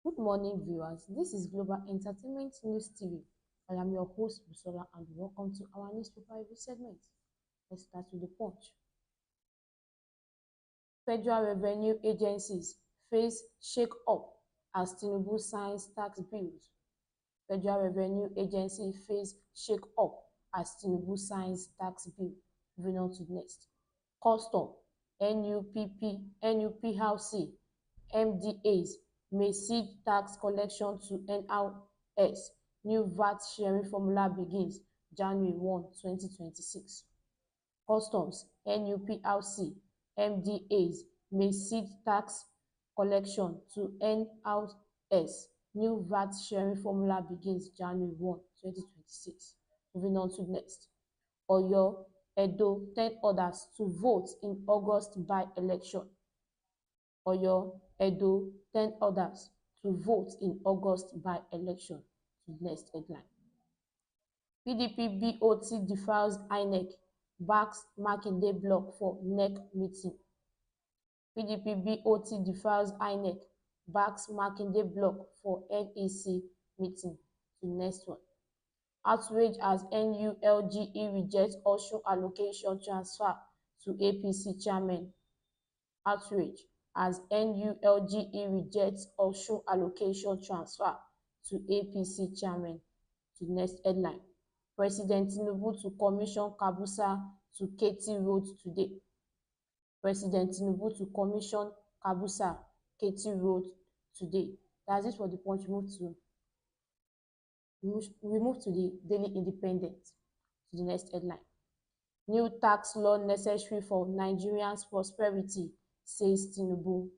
Good morning, viewers. This is Global Entertainment News TV. I am your host, Busola, and welcome to our newspaper review segment. Let's start with the punch. Federal revenue agencies face shake-up as Tinubu signs tax bills. Federal revenue agency face shake-up as Tinubu signs tax bill. Moving on to next. Custom, NUPPC, MDAs may cede tax collection to NRS. New VAT sharing formula begins January 1, 2026. Customs, NUPPC, MDAs may cede tax collection to NRS. New VAT sharing formula begins January 1, 2026. Moving on to next. Oyo, Edo, 10 others to vote in August by-election. Oyo, Edo, 10 others to vote in August by-election. To the next headline. PDP BOT defiles INEC, backs Makinde block for NEC meeting. PDP BOT defiles INEC, backs Makinde block for NEC meeting. To the next one. Outrage as NULGE rejects Osun allocation transfer to APC chairman. Outrage as NULGE rejects Osun allocation transfer to APC chairman. To the next headline. President Tinubu to commission Kabusa to Katy Road today. President Tinubu to commission Kabusa Katy Road today. That's it for the punch. We move to the Daily Independent. To the next headline. New tax law necessary for Nigerians' prosperity, says Tinubu.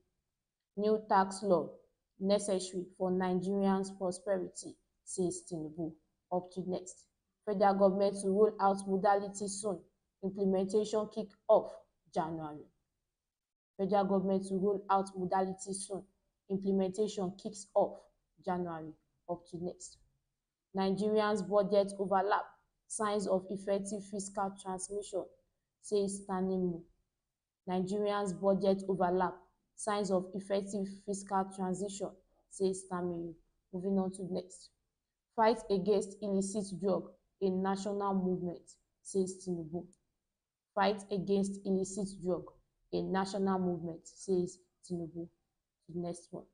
New tax law necessary for Nigerians' prosperity, says Tinubu. Up to next. Federal government to roll out modality soon. Implementation kick off January. Federal government to roll out modality soon. Implementation kicks off January. Up to next. Nigerians' budget overlap. Signs of effective fiscal transmission, says Tanimu. Nigerians' budget overlap. Signs of effective fiscal transition, says Tanimu. Moving on to next. Fight against illicit drug, a national movement, says Tinubu. Fight against illicit drug, a national movement, says Tinubu. To the next one.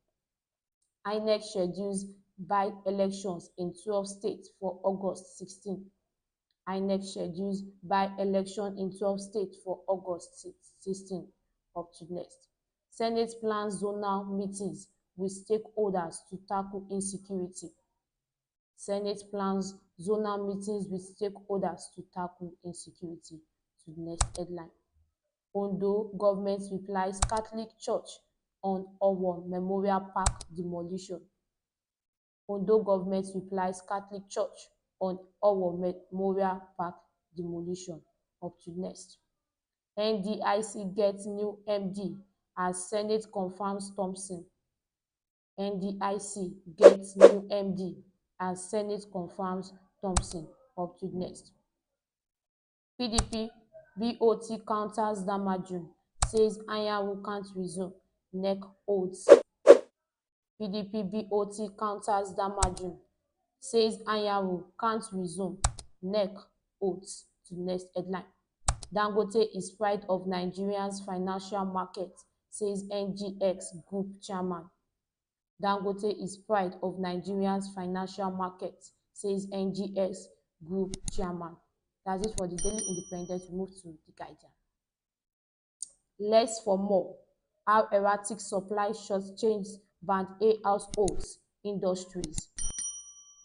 INEC schedules by-elections in 12 states for August 16. INEC schedules by-election in 12 states for August 16. Up to next. Senate plans zonal meetings with stakeholders to tackle insecurity. Senate plans zonal meetings with stakeholders to tackle insecurity. To the next headline. Ondo government replies Catholic Church on Owo Memorial Park demolition. Ondo government replies Catholic Church on Owo Memorial Park demolition. Up to next. NDIC gets new MD as Senate confirms Thompson. NDIC gets new MD as Senate confirms Thompson. Up to next. PDP BOT counters Damajun, says Anyanwu can't resume, NEC holds. PDP BOT counters Damajun, says Anyanwu can't resume, NEC holds. To the next headline. Dangote is pride of Nigerians' financial market, says NGX Group chairman. Dangote is pride of Nigerians' financial market, says NGX Group chairman. That's it for the Daily Independent. We move to the Guardian. Less for more. How erratic supply shortchanges Band A households, industries.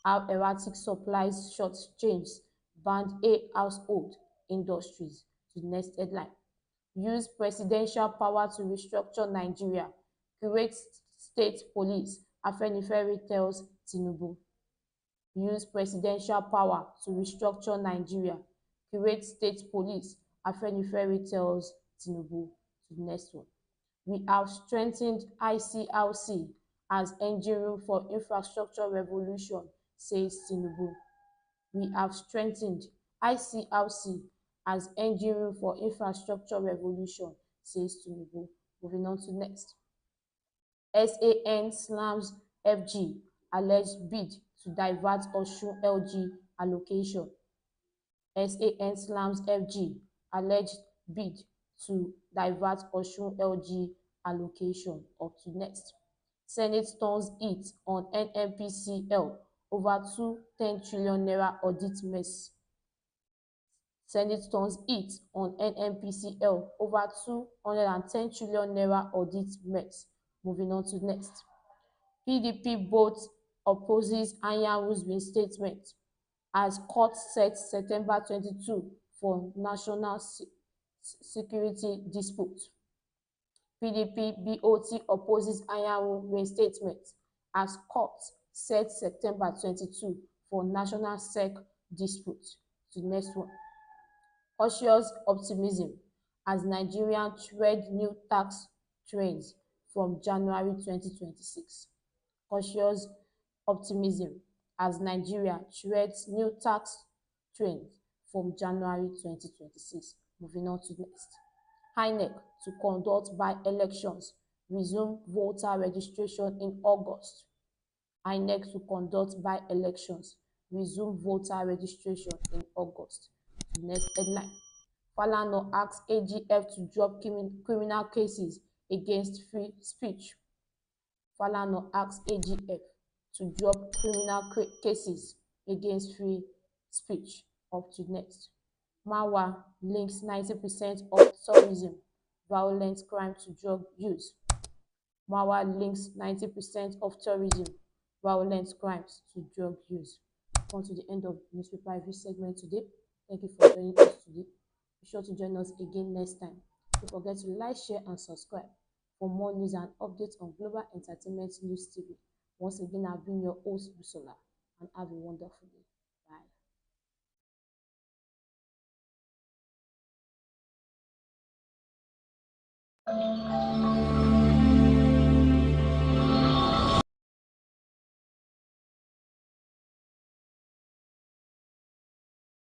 How erratic supplies shortchanges Band A household, industries. To the next headline. Use presidential power to restructure Nigeria. Create state police, Afenifere tells Tinubu. Use presidential power to restructure Nigeria. Create state police, Afenifere tells Tinubu. To the next one. We have strengthened ICRC as engine room for infrastructure revolution, says Tinubu. We have strengthened ICRC as engine room for infrastructure revolution, says Tinubu. Moving on to next. SAN slams FG alleged bid to divert Osun LG allocation. SAN slams FG alleged bid to divert Osun LG allocation. Up to next. Senate turns it on NNPCL over two 10 trillion naira audit mess. Senate turns it on NNPCL over 210 trillion naira audit mess. Moving on to next. PDP both opposes Anyanwu's reinstatement as court sets September 22 for national security dispute. PDP BOT opposes Anyanwu reinstatement as court sets September 22 for national sec dispute. To the next one. Cautious optimism as Nigerian tread new tax trends from January 2026. Cautious optimism as Nigeria treads new tax trends from January 2026. Moving on to next. INEC to conduct by-elections, resume voter registration in August. INEC to conduct by-elections, resume voter registration in August. The next headline. Falana asks AGF to drop criminal cases against free speech. Falana asks AGF to drop criminal cases against free speech. Up to next. Marwa links 90% of tourism violent crime to drug use. Marwa links 90% of tourism violent crimes to drug use. On to the end of the newspaper review segment today. Thank you for joining us today. Be sure to join us again next time. Don't forget to like, share, and subscribe for more news and updates on Global Entertainment News TV. Once again, I've been your host, Busola, and have a wonderful day. Bye.